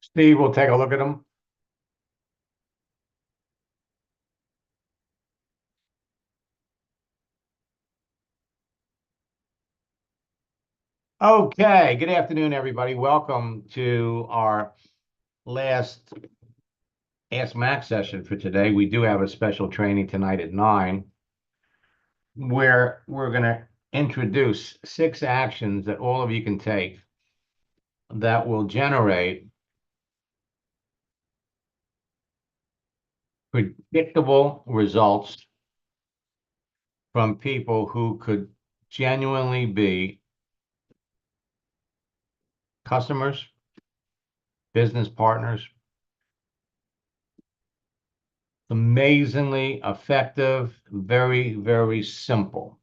Steve, we'll take a look at them. Okay, good afternoon, everybody. Welcome to our last Ask Max session for today. We do have a special training tonight at 9, where we're going to introduce 6 actions that all of you can take that will generate predictable results from people who could genuinely be customers, business partners, amazingly effective, very, very simple.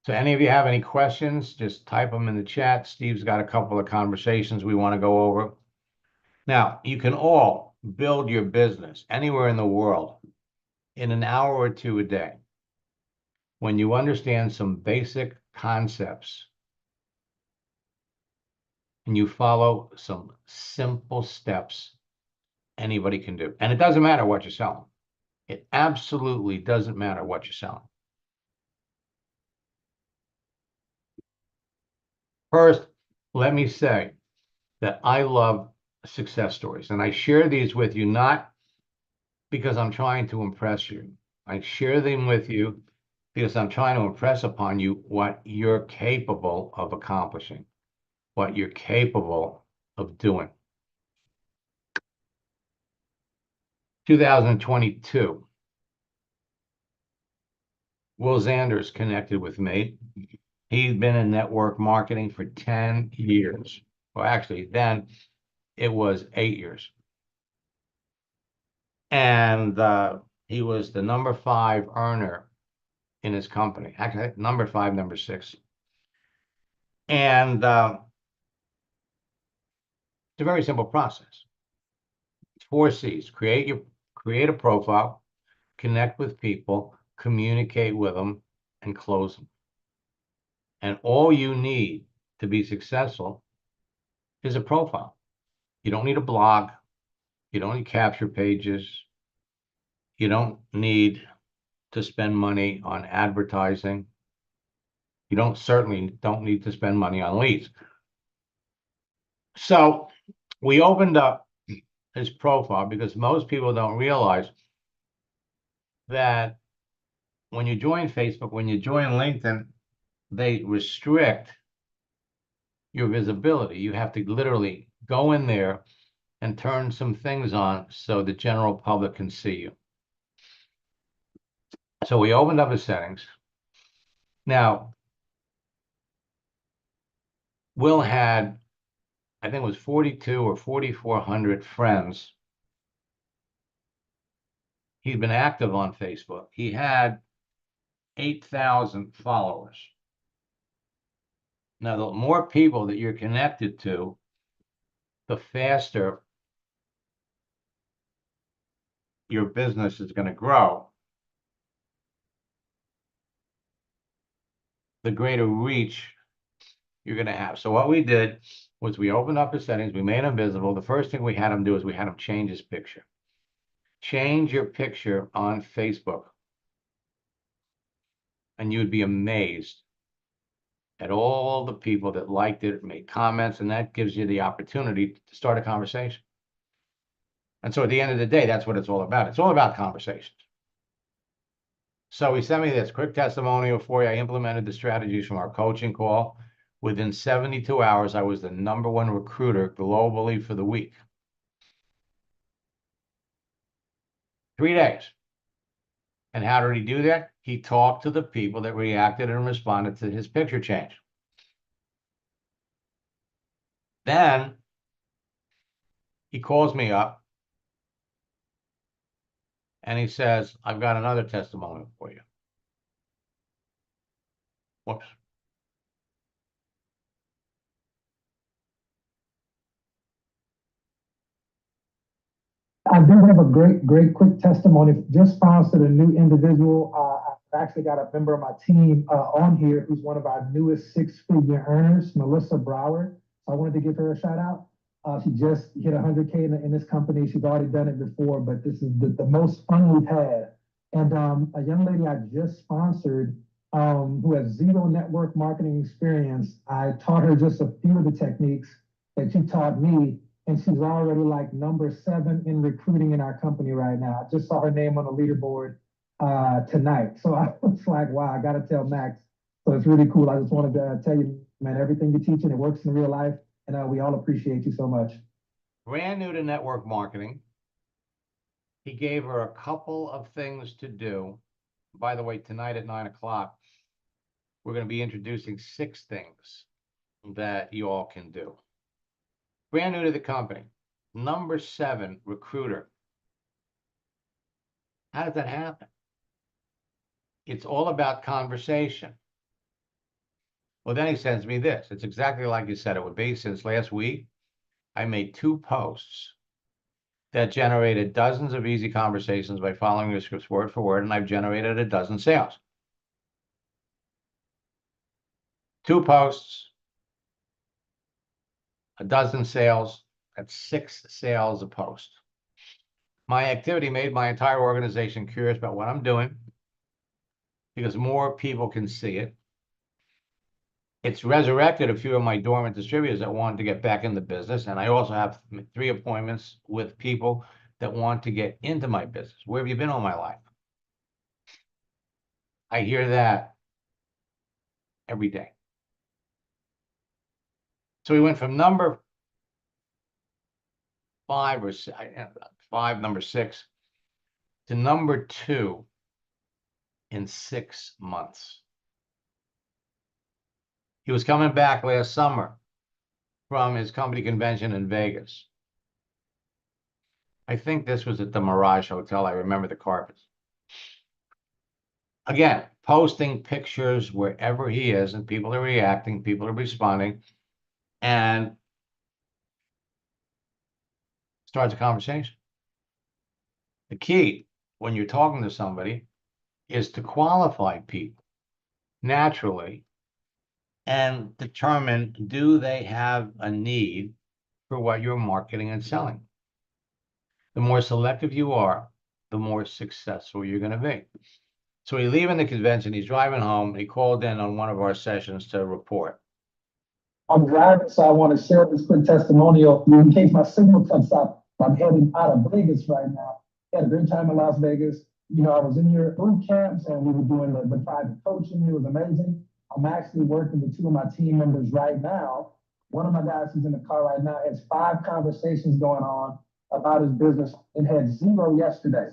So any of you have any questions, just type them in the chat. Steve's got a couple of conversations we want to go over. Now, you can all build your business anywhere in the world in an hour or 2 a day when you understand some basic concepts and you follow some simple steps anybody can do. And it doesn't matter what you're selling. It absolutely doesn't matter what you're selling. First, let me say that I love success stories, and I share these with you not because I'm trying to impress you. I share them with you because I'm trying to impress upon you what you're capable of accomplishing, what you're capable of doing. 2022, Will Zanders connected with me. He'd been in network marketing for 10 years. Well, actually, then it was 8 years. And he was the number 5 earner in his company. Actually, number 5, number 6. And it's a very simple process. 4 C's. Create a profile, connect with people, communicate with them, and close them. And all you need to be successful is a profile. You don't need a blog. You don't need capture pages. You don't need to spend money on advertising. You certainly don't need to spend money on leads. So we opened up his profile because most people don't realize that when you join Facebook, when you join LinkedIn, they restrict your visibility. You have to literally go in there and turn some things on so the general public can see you. So we opened up his settings. Now, Will had, I think it was 42 or 4,400 friends. He'd been active on Facebook. He had 8,000 followers. Now, the more people that you're connected to, the faster your business is going to grow, the greater reach you're going to have. So what we did was we opened up his settings, we made him visible. The first thing we had him do is we had him change his picture. Change your picture on Facebook, and you'd be amazed at all the people that liked it, made comments, and that gives you the opportunity to start a conversation. And so at the end of the day, that's what it's all about. It's all about conversations. So he sent me this quick testimonial for you. I implemented the strategies from our coaching call. Within 72 hours, I was the #1 recruiter globally for the week. 3 days. And how did he do that? He talked to the people that reacted and responded to his picture change. Then he calls me up and he says, I've got another testimonial for you. Whoops. I do have a great quick testimony. Just sponsored a new individual. I've actually got a member of my team on here who's one of our newest 6-figure earners, Melissa Brower. So I wanted to give her a shout out. She just hit 100K in this company. She's already done it before, but this is the most fun we've had. And a young lady I just sponsored who has zero network marketing experience, I taught her just a few of the techniques that you taught me, and she's already like number 7 in recruiting in our company right now. I just saw her name on the leaderboard tonight. So I was like, wow, I got to tell Max. So it's really cool. I just wanted to tell you, man, everything you're teaching, it works in real life. And we all appreciate you so much. Brand new to network marketing. He gave her a couple of things to do. By the way, tonight at 9 o'clock, we're going to be introducing 6 things that you all can do. Brand new to the company. Number 7, recruiter. How does that happen? It's all about conversation. Well, then he sends me this. It's exactly like you said it would be. Since last week, I made 2 posts that generated dozens of easy conversations by following the scripts word for word, and I've generated a dozen sales. 2 posts, a dozen sales, that's 6 sales a post. My activity made my entire organization curious about what I'm doing because more people can see it. It's resurrected a few of my dormant distributors that wanted to get back in the business, and I also have 3 appointments with people that want to get into my business. Where have you been all my life? I hear that every day. So we went from number 5 or 5, number 6, to number 2 in 6 months. He was coming back last summer from his company convention in Vegas. I think this was at the Mirage Hotel. I remember the carpets. Again, posting pictures wherever he is, and people are reacting, people are responding, and starts a conversation. The key when you're talking to somebody is to qualify people naturally and determine, do they have a need for what you're marketing and selling? The more selective you are, the more successful you're going to be. So he's leaving the convention, he's driving home, he called in on one of our sessions to report. I'm driving, so I want to share this quick testimonial in case my signal cuts out. I'm heading out of Vegas right now. Had a great time in Las Vegas. You know, I was in your boot camps and we were doing the private coaching. It was amazing. I'm actually working with 2 of my team members right now. One of my guys who's in the car right now has 5 conversations going on about his business and had 0 yesterday.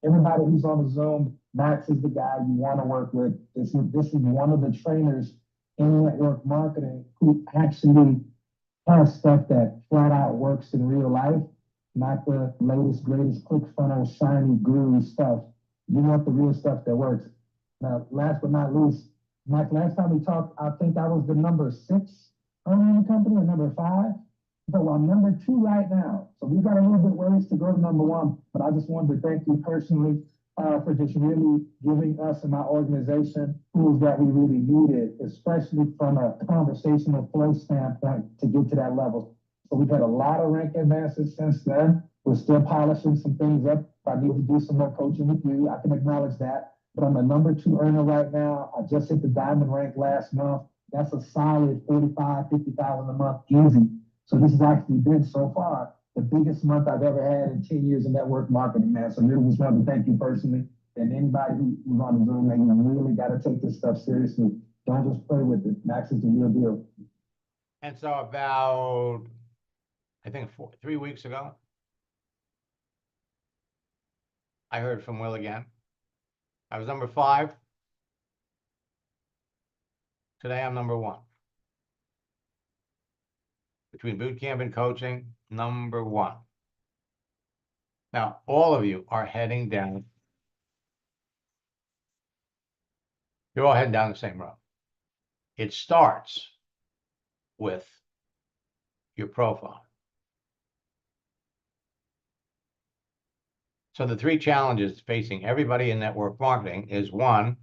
Everybody who's on the Zoom, Max is the guy you want to work with. This is one of the trainers in network marketing who actually has stuff that flat out works in real life, not the latest, greatest ClickFunnels, shiny, guru stuff. You want the real stuff that works. Now, last but not least, Mike, last time we talked, I think I was the number 6 owner in the company, or number 5. But I'm number 2 right now. So we've got a little bit ways to go to number 1. But I just wanted to thank you personally for just really giving us and my organization tools that we really needed, especially from a conversational flow standpoint to get to that level. So we've had a lot of rank advances since then. We're still polishing some things up. If I need to do some more coaching with you, I can acknowledge that. But I'm the number 2 earner right now. I just hit the diamond rank last month. That's a solid 45, 50,000 a month, easy. So this has actually been so far the biggest month I've ever had in 10 years of network marketing, man. So really just wanted to thank you personally. And anybody who's on the Zoom, man, you really got to take this stuff seriously. Don't just play with it. Max is the real deal. And so about, I think 3 weeks ago, I heard from Will again. I was number 5. Today I'm number 1. Between boot camp and coaching, number 1. Now, all of you are heading down. You're all heading down the same road. It starts with your profile. So the 3 challenges facing everybody in network marketing is 1,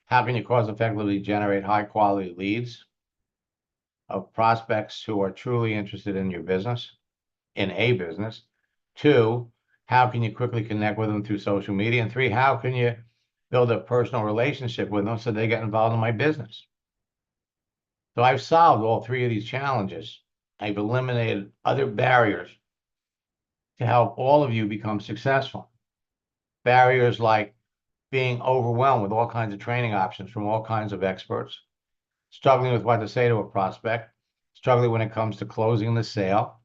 how can you cost effectively generate high quality leads? of prospects who are truly interested in your business, in a business. 2, how can you quickly connect with them through social media? And 3, how can you build a personal relationship with them so they get involved in my business? So I've solved all 3 of these challenges. I've eliminated other barriers to help all of you become successful. Barriers like being overwhelmed with all kinds of training options from all kinds of experts, struggling with what to say to a prospect, struggling when it comes to closing the sale,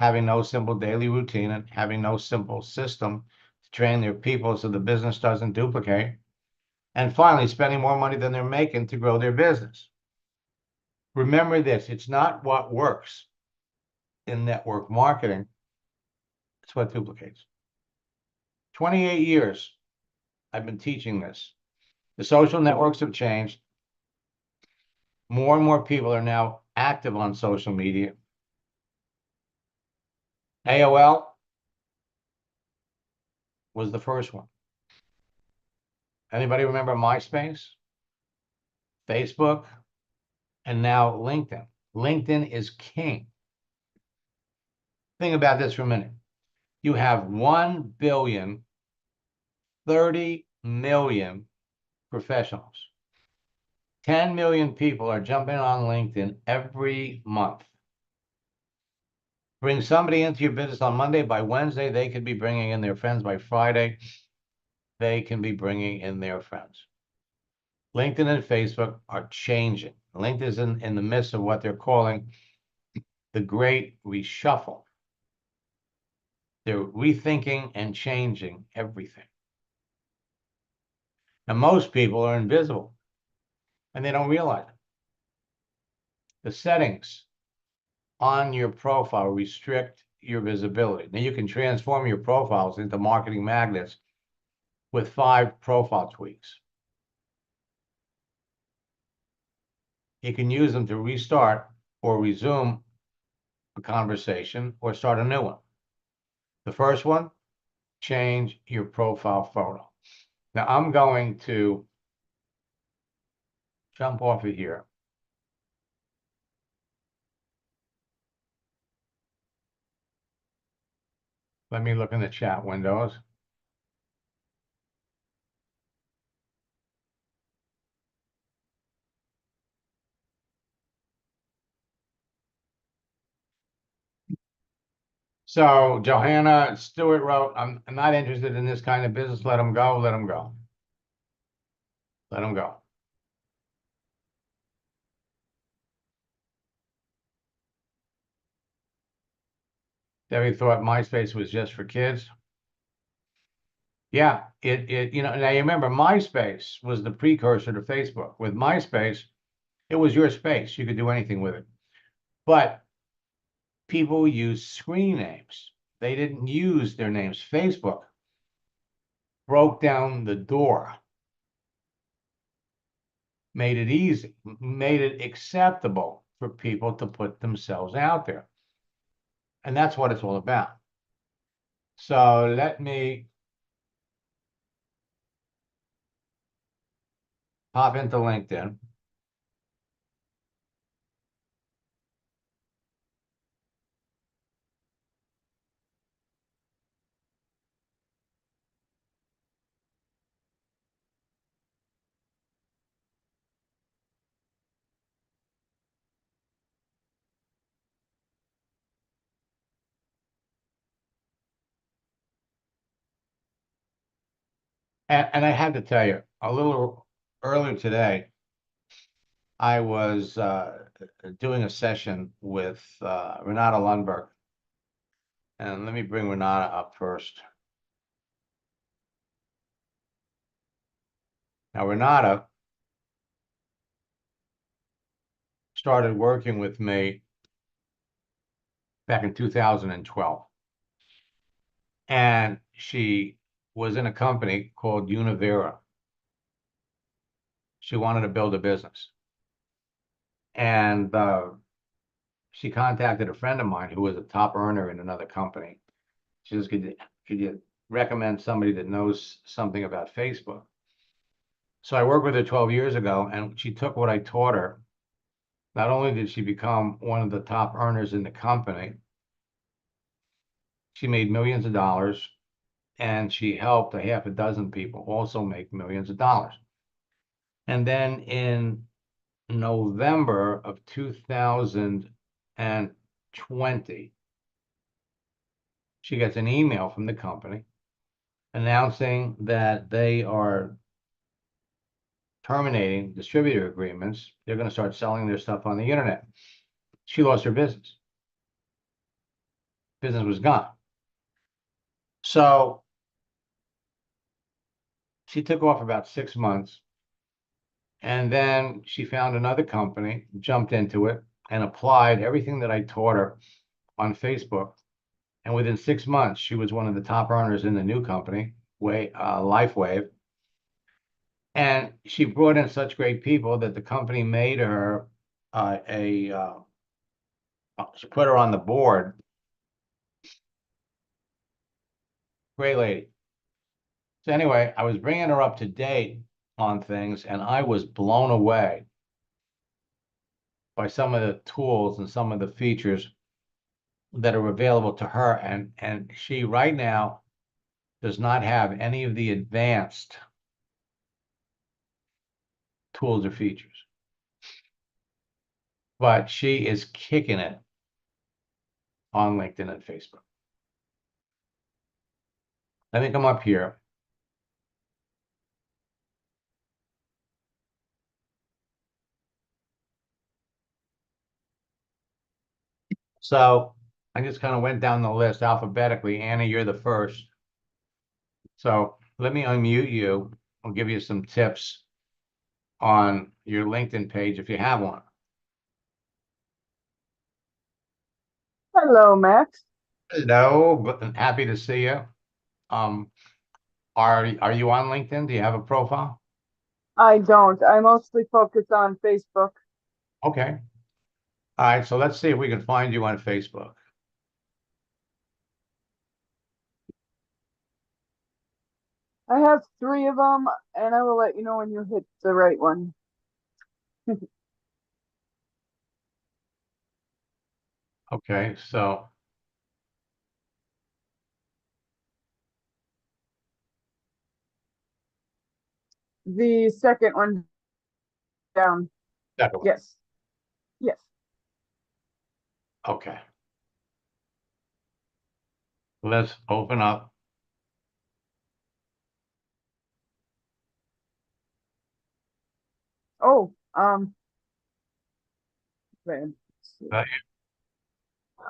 having no simple daily routine, and having no simple system to train their people so the business doesn't duplicate, and finally, spending more money than they're making to grow their business. Remember this, it's not what works in network marketing, it's what duplicates. 28 years I've been teaching this. The social networks have changed. More and more people are now active on social media. AOL was the first one. Anybody remember MySpace, Facebook, and now LinkedIn? LinkedIn is king. Think about this for a minute. You have 1,030,000,000 professionals. 10 million people are jumping on LinkedIn every month. Bring somebody into your business on Monday. By Wednesday, they could be bringing in their friends. By Friday, they can be bringing in their friends. LinkedIn and Facebook are changing. LinkedIn is in the midst of what they're calling the great reshuffle. They're rethinking and changing everything. Now, most people are invisible, and they don't realize it. The settings on your profile restrict your visibility. Now, you can transform your profiles into marketing magnets with 5 profile tweaks. You can use them to restart or resume a conversation or start a new one. The first one, change your profile photo. Now, I'm going to jump off of here. Let me look in the chat windows. So Johanna Stewart wrote, I'm not interested in this kind of business. Let them go, let them go. Let them go. Debbie thought MySpace was just for kids. Yeah, now you remember MySpace was the precursor to Facebook. With MySpace, it was your space. You could do anything with it. But people use screen names. They didn't use their names. Facebook broke down the door, made it easy, made it acceptable for people to put themselves out there. And that's what it's all about. So let me pop into LinkedIn. And I had to tell you, a little earlier today, I was doing a session with Renata Lundberg. And let me bring Renata up first. Now, Renata started working with me back in 2012. And she was in a company called Univera. She wanted to build a business. And she contacted a friend of mine who was a top earner in another company. She says, could you recommend somebody that knows something about Facebook? So I worked with her 12 years ago, and she took what I taught her Not only did she become one of the top earners in the company, she made millions of dollars, and she helped a half a dozen people also make millions of dollars. And then in November of 2020, she gets an email from the company announcing that they are terminating distributor agreements. They're going to start selling their stuff on the internet. She lost her business. Business was gone. So she took off about 6 months, and then she found another company, jumped into it, and applied everything that I taught her on Facebook. And within 6 months, she was one of the top earners in the new company, LifeWave. And she brought in such great people that the company made her she put her on the board. Great lady. So anyway, I was bringing her up to date on things, and I was blown away by some of the tools and some of the features that are available to her. And she right now does not have any of the advanced tools or features, but she is kicking it on LinkedIn and Facebook. Let me come up here. So I just kind of went down the list alphabetically. Anna, you're the first. So let me unmute you. I'll give you some tips on your LinkedIn page if you have one. Hello, Max. Hello, but happy to see you. Um, are you on LinkedIn? Do you have a profile? I don't. I mostly focus on Facebook. Okay. All right, so let's see if we can find you on Facebook. I have 3 of them, and I will let you know when you hit the right one. Okay, so The second one down. second one. Yes. Yes. Okay. Let's open up. Oh, man. Uh,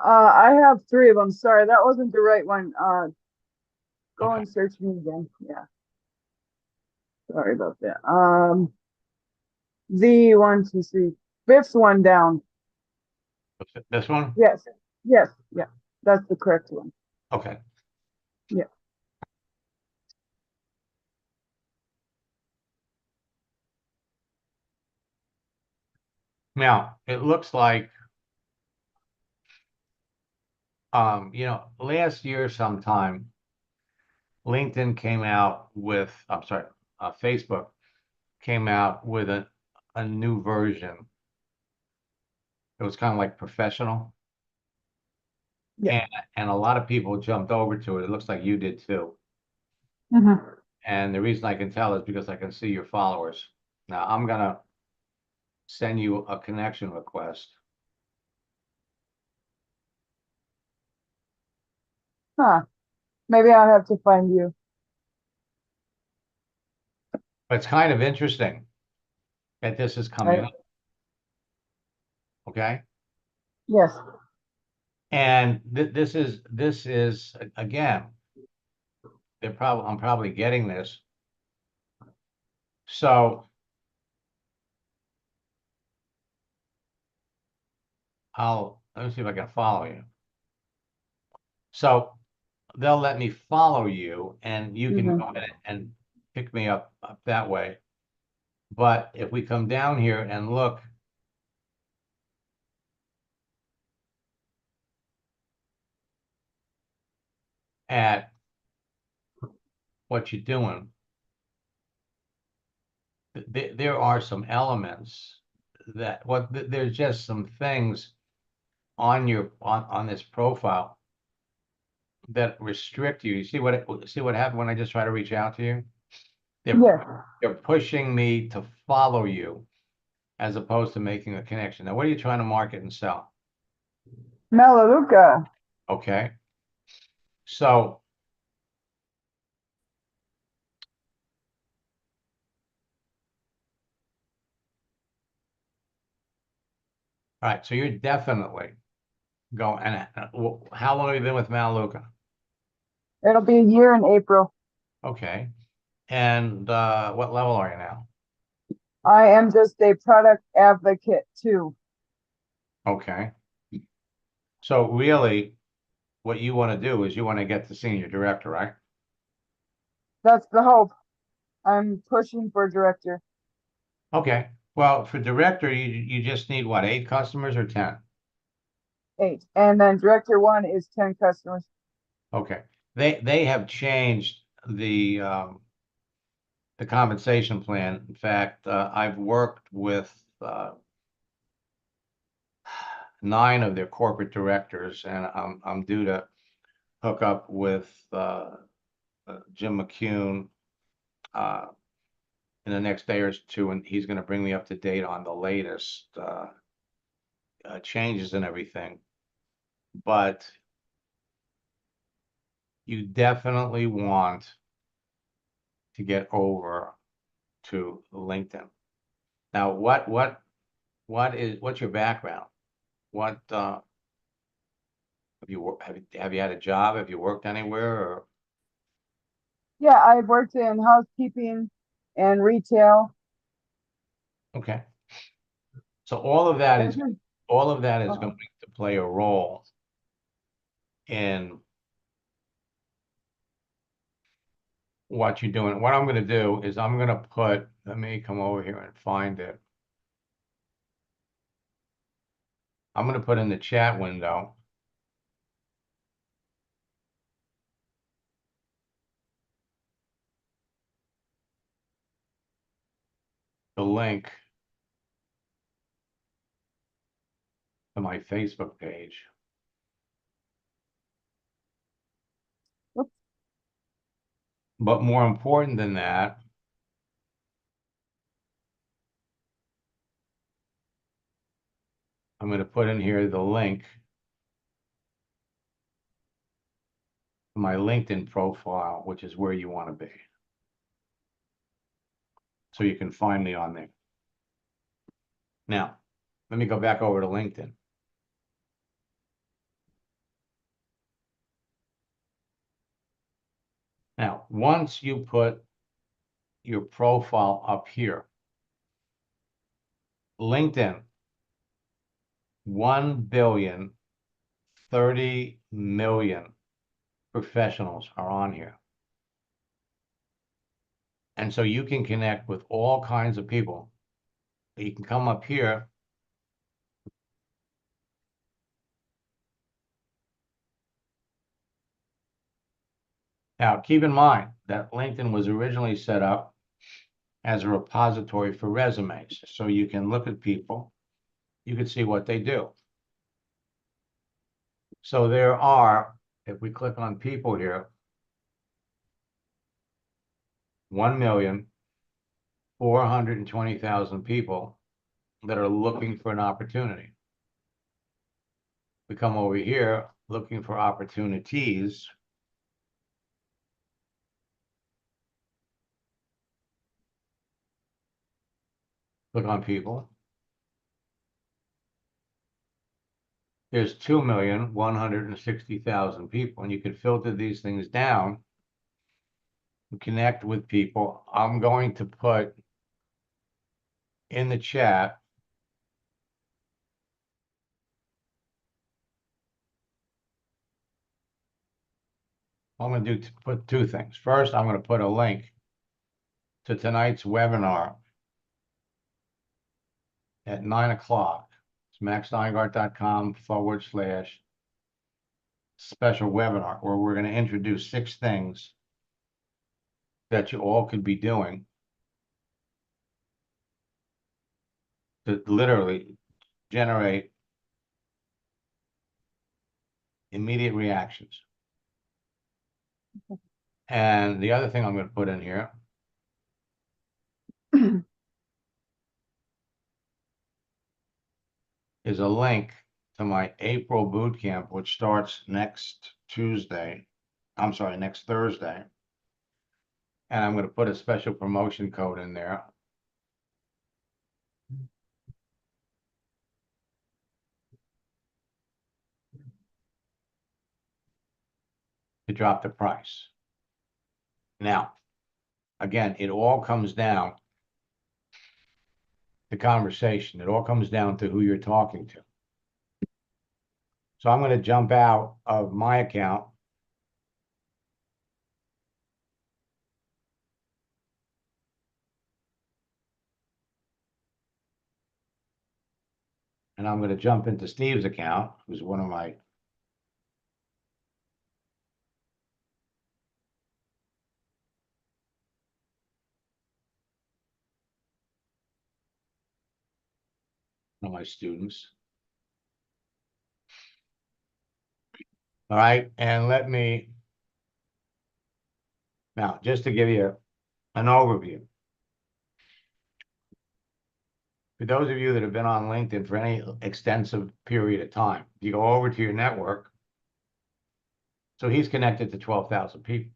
I have 3 of them. Sorry, that wasn't the right one. Go Okay. and search me again. Yeah. Sorry about that. The 1, 2, 3, 5th one down. This one? Yes. Yes. Yeah. That's the correct one. Okay. Yeah. Now, it looks like, last year sometime, LinkedIn came out with, I'm sorry, Facebook came out with a new version. It was kind of like professional. Yeah. And a lot of people jumped over to it. It looks like you did too. Mm-hmm. And the reason I can tell is because I can see your followers. Now I'm gonna send you a connection request. Huh. Maybe I'll have to find you. But it's kind of interesting that this is coming Right. up. Okay. Yes. And this is again, I'm probably getting this. So let me see if I can follow you. So they'll let me follow you, and you can go ahead and pick me up that way. But if we come down here and look at what you're doing, there are some elements that there's just some things on your on this profile that restrict you. You see what happened when I just try to reach out to you? Yes, They're pushing me to follow you as opposed to making a connection. Now, what are you trying to market and sell? Melaleuca. Okay. So all right, so you're definitely going. And how long have you been with Melaleuca? It'll be a year in April. Okay. And what level are you now? I am just a product advocate too. Okay. So really, what you want to do is you want to get to senior director, right? That's the hope. I'm pushing for director. Okay. Well, for director, you just need what, 8 customers or 10? 8. And then director 1 is 10 customers. Okay. They have changed the compensation plan. In fact, I've worked with 9 of their corporate directors, and I'm due to hook up with Jim McCune in the next day or two, and he's going to bring me up to date on the latest changes and everything. But you definitely want to get over to LinkedIn. Now, what's your background? What have you had a job? Have you worked anywhere? Or Yeah, I've worked in housekeeping and retail. okay, so all of that is Uh-oh. going to play a role in what you're doing. What I'm going to do is I'm going to put. Let me come over here and find it. I'm going to put in the chat window the link to my Facebook page. Oops. But more important than that, I'm going to put in here the link to my LinkedIn profile, which is where you want to be. So you can find me on there. Now, let me go back over to LinkedIn. Now, once you put your profile up here, LinkedIn, 1,030,000,000 professionals are on here. And so you can connect with all kinds of people. You can come up here. Now, keep in mind that LinkedIn was originally set up as a repository for resumes. So you can look at people, you can see what they do. So there are, if we click on people here, 1,420,000 people that are looking for an opportunity. We come over here looking for opportunities. Click on people. There's 2,160,000 people, and you can filter these things down and connect with people. I'm going to put in the chat I'm going to put 2 things. First, I'm going to put a link to tonight's webinar at 9 o'clock. It's maxsteingart.com/special webinar, where we're going to introduce 6 things that you all could be doing to literally generate immediate reactions. And the other thing I'm going to put in here is a link to my April boot camp, which starts next Thursday. And I'm going to put a special promotion code in there. To drop the price. Now, again, it all comes down to conversation. It all comes down to who you're talking to. So I'm going to jump out of my account. And I'm going to jump into Steve's account, who's one of my students. All right, and let me, now, just to give you an overview. For those of you that have been on LinkedIn for any extensive period of time, you go over to your network. So he's connected to 12,000 people.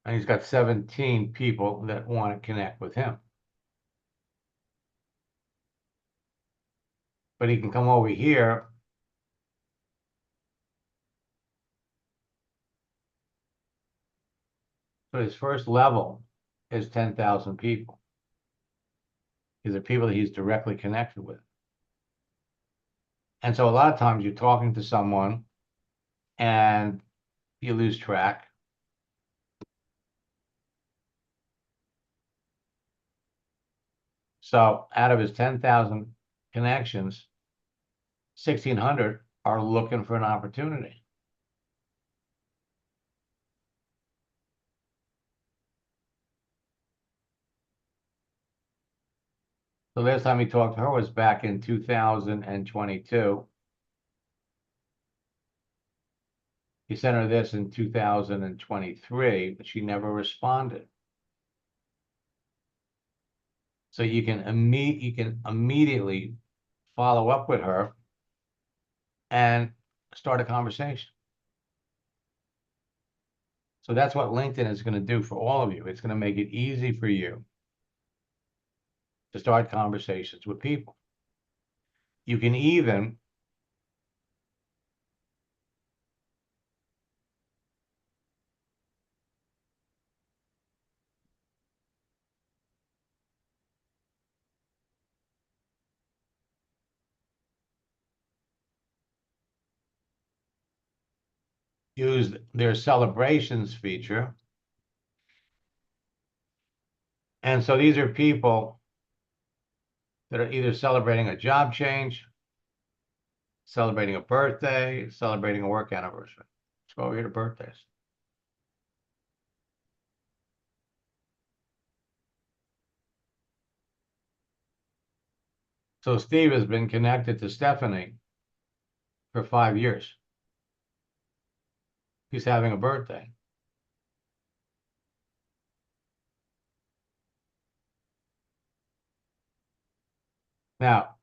And he's got 17 people that want to connect with him. But he can come over here so his first level is 10,000 people. These are people that he's directly connected with. And so a lot of times you're talking to someone and you lose track. So out of his 10,000 connections, 1,600 are looking for an opportunity. The last time he talked to her was back in 2022. He sent her this in 2023, but she never responded. So you can immediately follow up with her and start a conversation. So that's what LinkedIn is going to do for all of you. It's going to make it easy for you to start conversations with people. You can even use their celebrations feature. And so these are people that are either celebrating a job change, celebrating a birthday, celebrating a work anniversary. Let's go over here to birthdays. So Steve has been connected to Stephanie for 5 years. He's having a birthday. Now,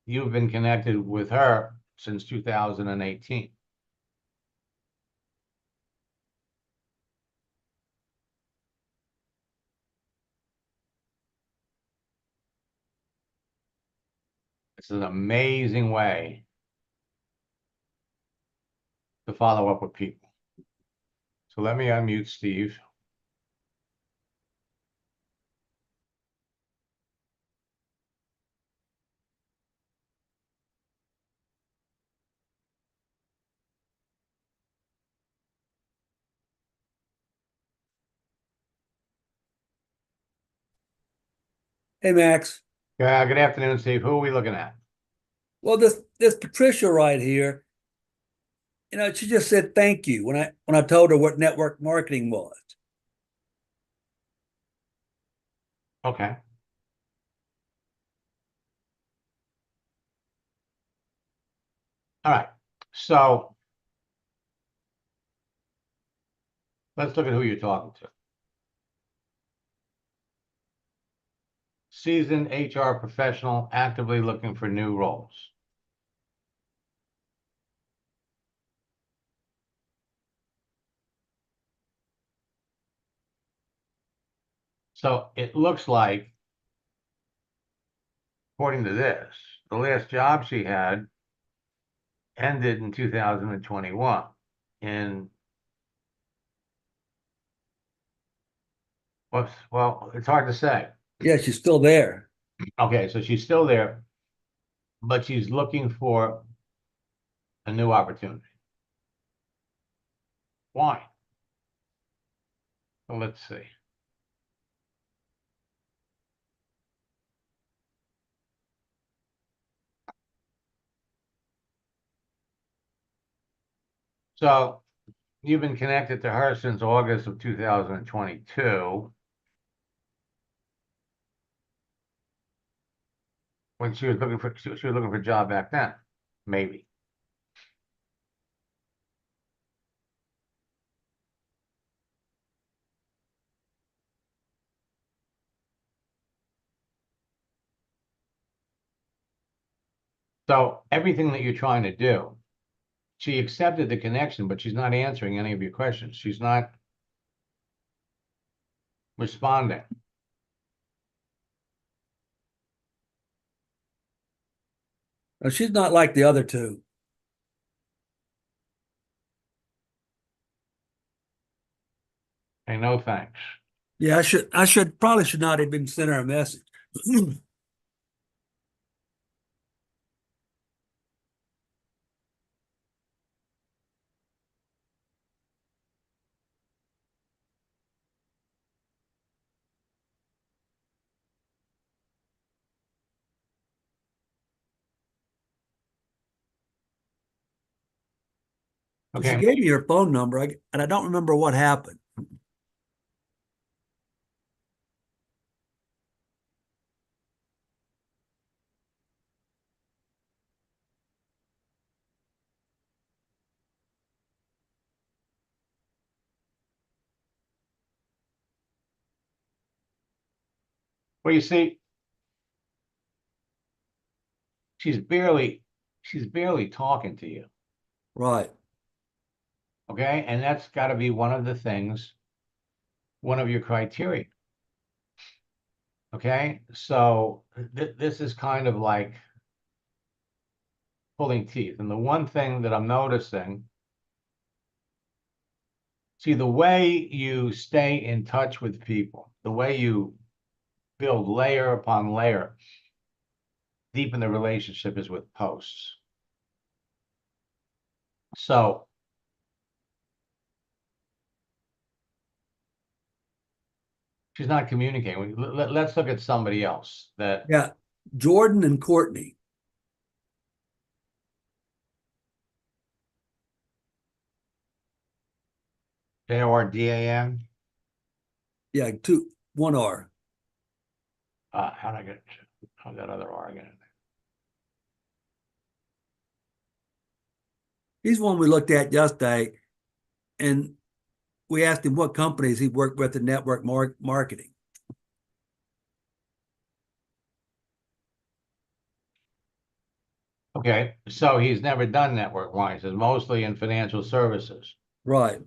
you've been connected with her since 2018. It's an amazing way to follow up with people. So let me unmute Steve. Hey, Max. Good afternoon, Steve. Who are we looking at? Well, this Patricia right here, she just said thank you when I told her what network marketing was. Okay. All right, so let's look at who you're talking to. Seasoned HR professional, actively looking for new roles. So it looks like, according to this, the last job she had ended in 2021. And well, it's hard to say. Yeah, she's still there. Okay, so she's still there, but she's looking for a new opportunity. Why? Well, let's see. So you've been connected to her since August of 2022. When she was looking for a job back then, maybe. So everything that you're trying to do, she accepted the connection, but she's not answering any of your questions. She's not responding. Now, she's not like the other two. Hey, no thanks. Yeah, I should probably should not have even sent her a message. She Okay. gave me her phone number, and I don't remember what happened. Well, you see, she's barely talking to you. Right. Okay. And that's got to be one of the things, one of your criteria. Okay. So this is kind of like pulling teeth. And the one thing that I'm noticing, see, the way you stay in touch with people, the way you build layer upon layer, deepen the relationship is with posts. So she's not communicating. Let's look at somebody else that, Yeah. Jordan and Courtney. Jordan. Yeah, one R. How did I get that other R again? He's one we looked at yesterday, and we asked him what companies he worked with in network marketing. Okay, so he's never done network marketing. It's mostly in financial services. Right.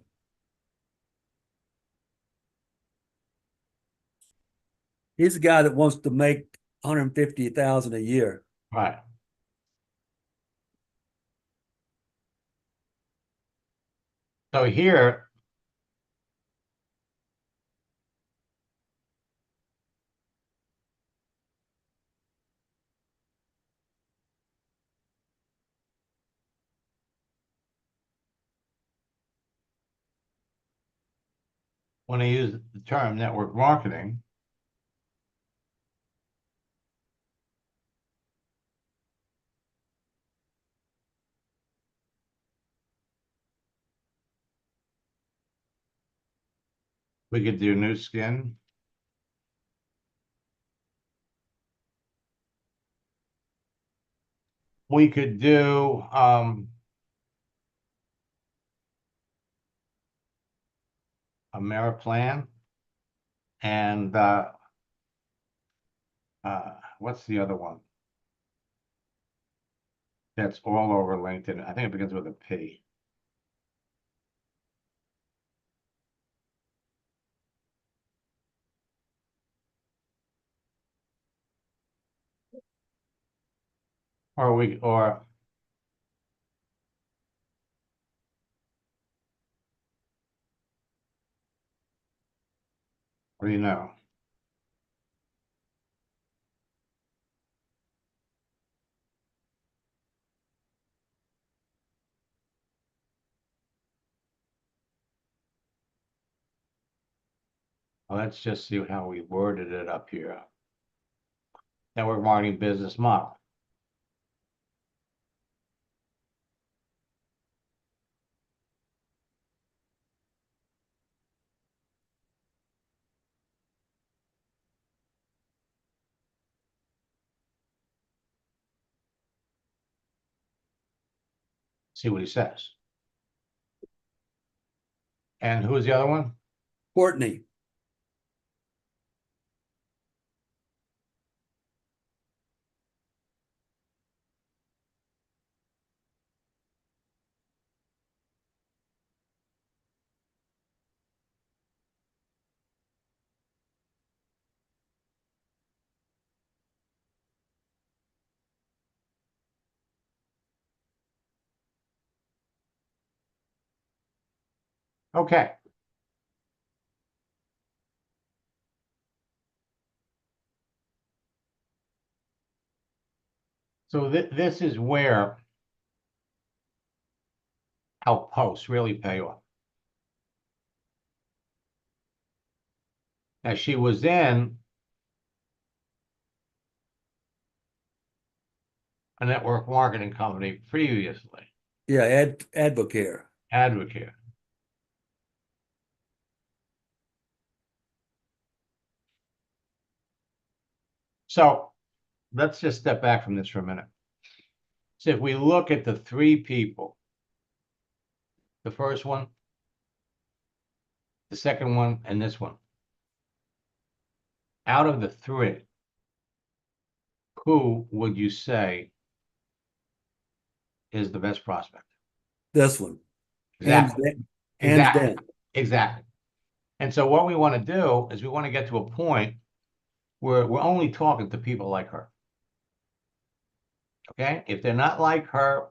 He's a guy that wants to make 150,000 a year. Right. So here, when I use the term network marketing, we could do new skin. we could do, a merit plan and, what's the other one? That's all over LinkedIn. I think it begins with a P. Or what do you know? Well, let's just see how we worded it up here. Network marketing business model. See what he says. And who's the other one? Courtney. Okay. So this is where outposts really pay off. Now she was in a network marketing company previously, Yeah, Advocare. Advocate. So let's just step back from this for a minute. So if we look at the three people, the first one, the second one, and this one, out of the three, who would you say is the best prospect? This one. Exactly. Hands Exactly. down. Exactly. And so what we want to do is we want to get to a point where we're only talking to people like her. Okay? If they're not like her,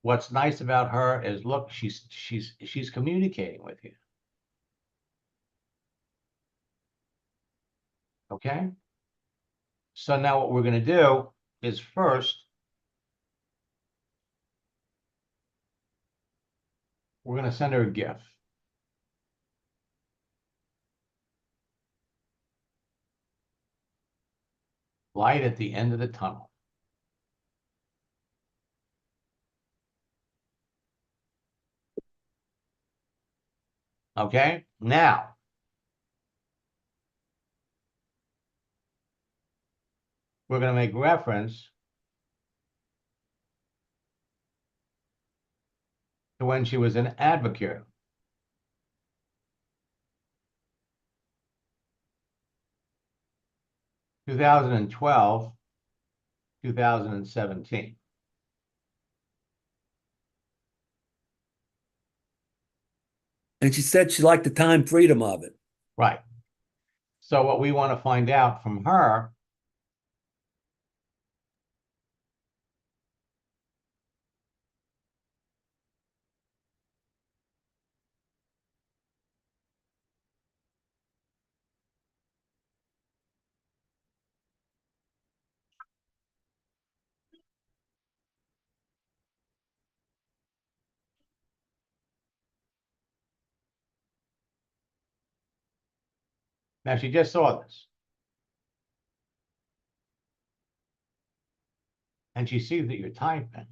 what's nice about her is, look, she's communicating with you. Okay? So now what we're going to do is first, we're going to send her a gift. Light at the end of the tunnel. Okay? Now, we're going to make reference to when she was an advocate. 2012, 2017. And she said she liked the time freedom of it. Right. So what we want to find out from her now, she just saw this. And she sees that you're typing.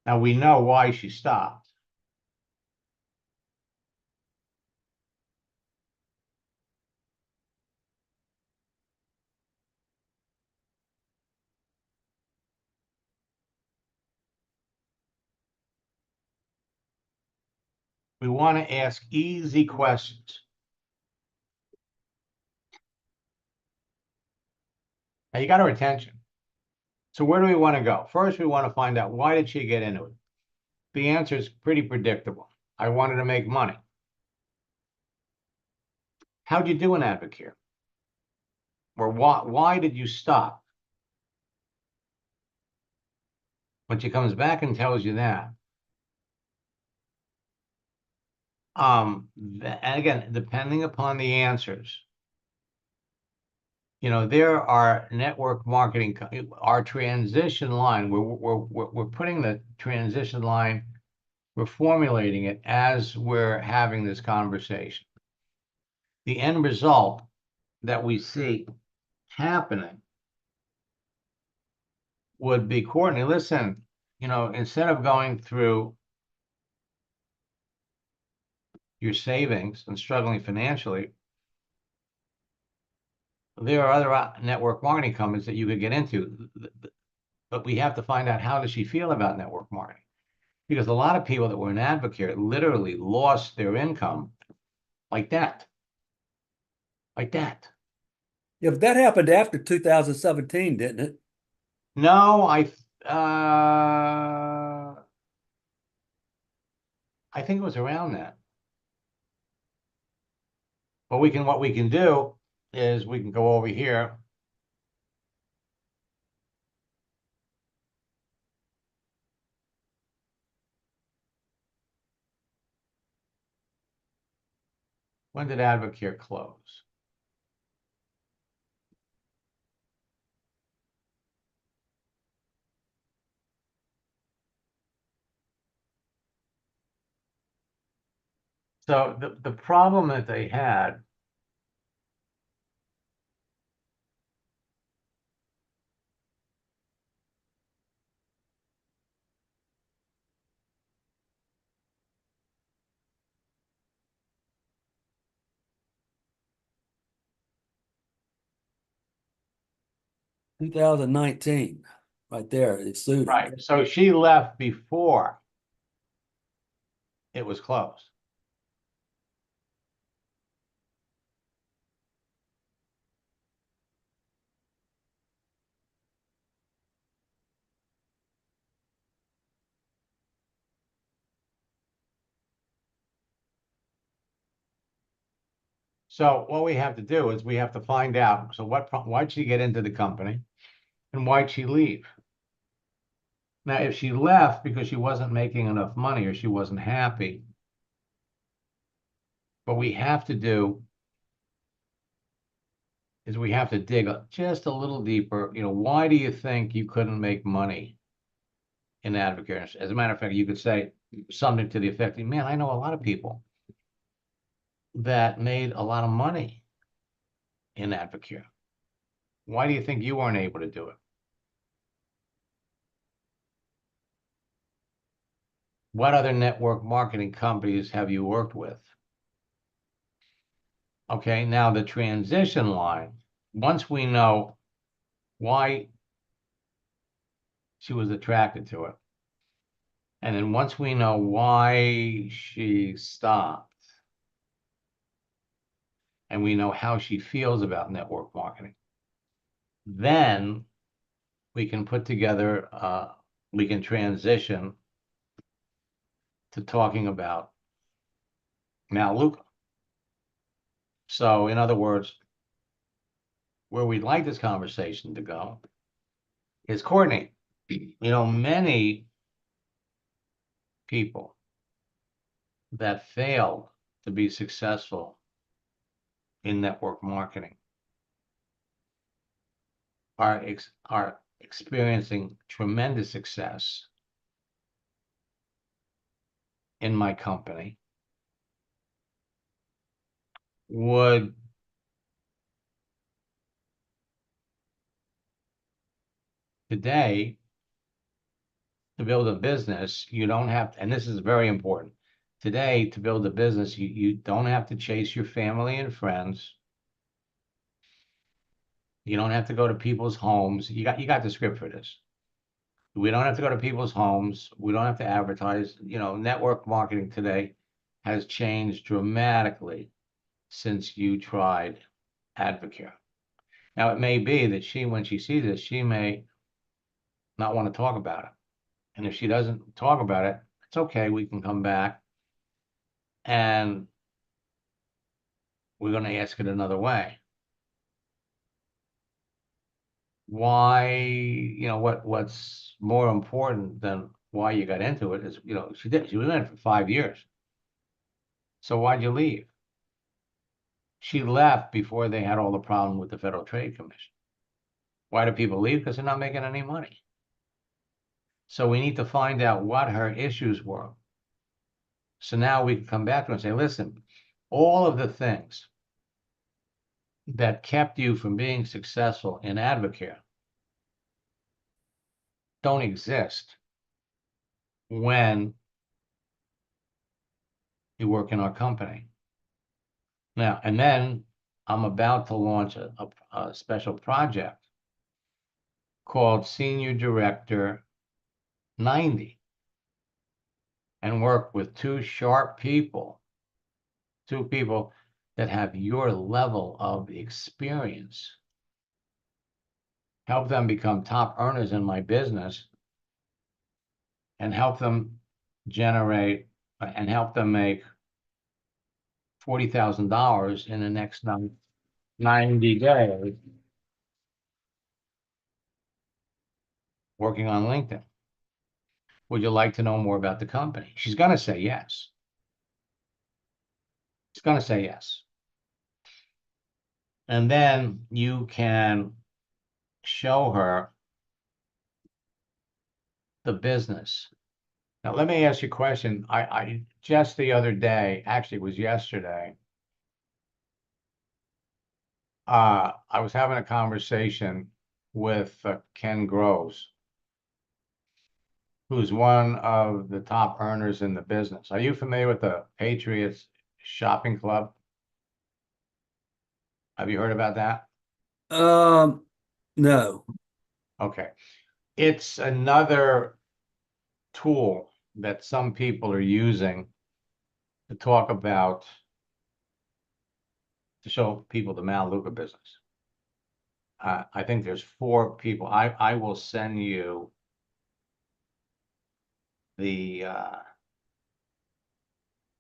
Now we know why she stopped. We want to ask easy questions. Now you got her attention. So where do we want to go? First, we want to find out, why did she get into it? The answer is pretty predictable. I wanted to make money. How'd you do in Advocare? Or why did you stop? When she comes back and tells you that, and again, depending upon the answers, you know, there are network marketing, our transition line, we're putting the transition line, we're formulating it as we're having this conversation. The end result that we see happening would be, Courtney, listen, you know, instead of going through your savings and struggling financially, there are other network marketing companies that you could get into, but we have to find out, how does she feel about network marketing? Because a lot of people that were in Advocare literally lost their income like that. Like that. Yeah, but that happened after 2017, didn't it? No, I think it was around that. But what we can do is we can go over here. When did Advocare close? So the problem that they had, Two 2019, right there. It sued her. right? So she left before it was closed. So what we have to do is we have to find out, so why'd she get into the company and why'd she leave? Now, if she left because she wasn't making enough money or she wasn't happy, what we have to do is we have to dig just a little deeper. You know, why do you think you couldn't make money in Advocare? As a matter of fact, you could say something to the effect, man, I know a lot of people that made a lot of money in Advocare. Why do you think you weren't able to do it? What other network marketing companies have you worked with? Okay, now the transition line, once we know why she was attracted to it, and then once we know why she stopped, and we know how she feels about network marketing, then we can put together, we can transition to talking about Melaleuca. So in other words, where we'd like this conversation to go is, Courtney, you know, many people that failed to be successful in network marketing are experiencing tremendous success in my company. Would today, to build a business, you don't have to, and this is very important. Today, to build a business, you don't have to chase your family and friends. You don't have to go to people's homes. You got the script for this. We don't have to go to people's homes. We don't have to advertise. You know, network marketing today has changed dramatically since you tried Advocare. Now, it may be that when she sees this, she may not want to talk about it. And if she doesn't talk about it, it's okay. We can come back and we're going to ask it another way. Why, what's more important than why you got into it is, she was in it for 5 years. So why'd you leave? She left before they had all the problem with the Federal Trade Commission. Why do people leave? Because they're not making any money. So we need to find out what her issues were. So now we can come back to her and say, listen, all of the things that kept you from being successful in Advocare don't exist when you work in our company. Now, and then I'm about to launch a special project called Senior Director 90 and work with two sharp people, two people that have your level of experience, help them become top earners in my business, and help them generate and help them make $40,000 in the next 90 days working on LinkedIn. Would you like to know more about the company? She's going to say yes. She's going to say yes. And then you can show her the business. Now, let me ask you a question. I just the other day, actually it was yesterday, I was having a conversation with Ken Groves, who's one of the top earners in the business. Are you familiar with the Patriots Shopping Club? Have you heard about that? No. Okay. It's another tool that some people are using to talk about, to show people the Melaleuca business. I think there's 4 people. I will send you the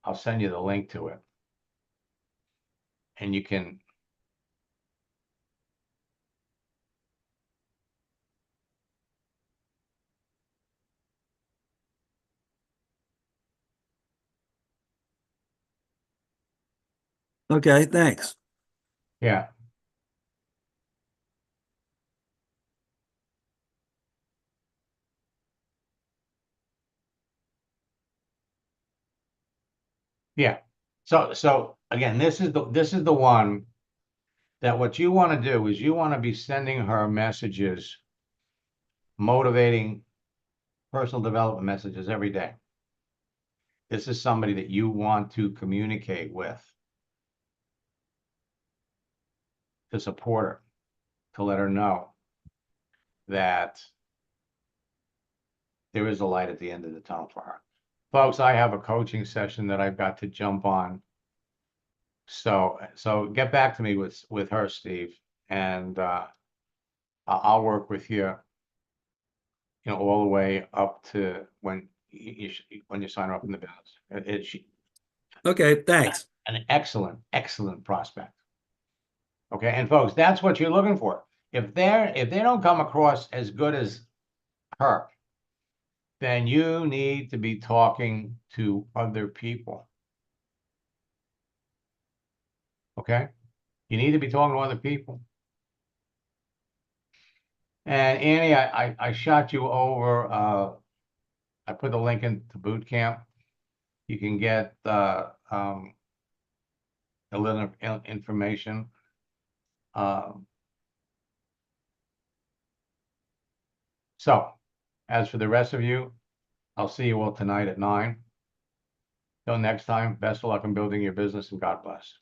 I'll send you the link to it, and you can Okay, thanks. yeah. Yeah. So again, this is the one that what you want to do is you want to be sending her messages, motivating personal development messages every day. This is somebody that you want to communicate with, to support her, to let her know that there is a light at the end of the tunnel for her. Folks, I have a coaching session that I've got to jump on. So get back to me with her, Steve, and I'll work with you, all the way up to when you sign her up in the business. Okay, thanks. An excellent prospect. Okay, and folks, that's what you're looking for. If they don't come across as good as her, then you need to be talking to other people. Okay, you need to be talking to other people. And Annie, I shot you over. I put the link into boot camp. You can get a little information. So, as for the rest of you, I'll see you all tonight at 9. Till next time, best of luck in building your business, and God bless.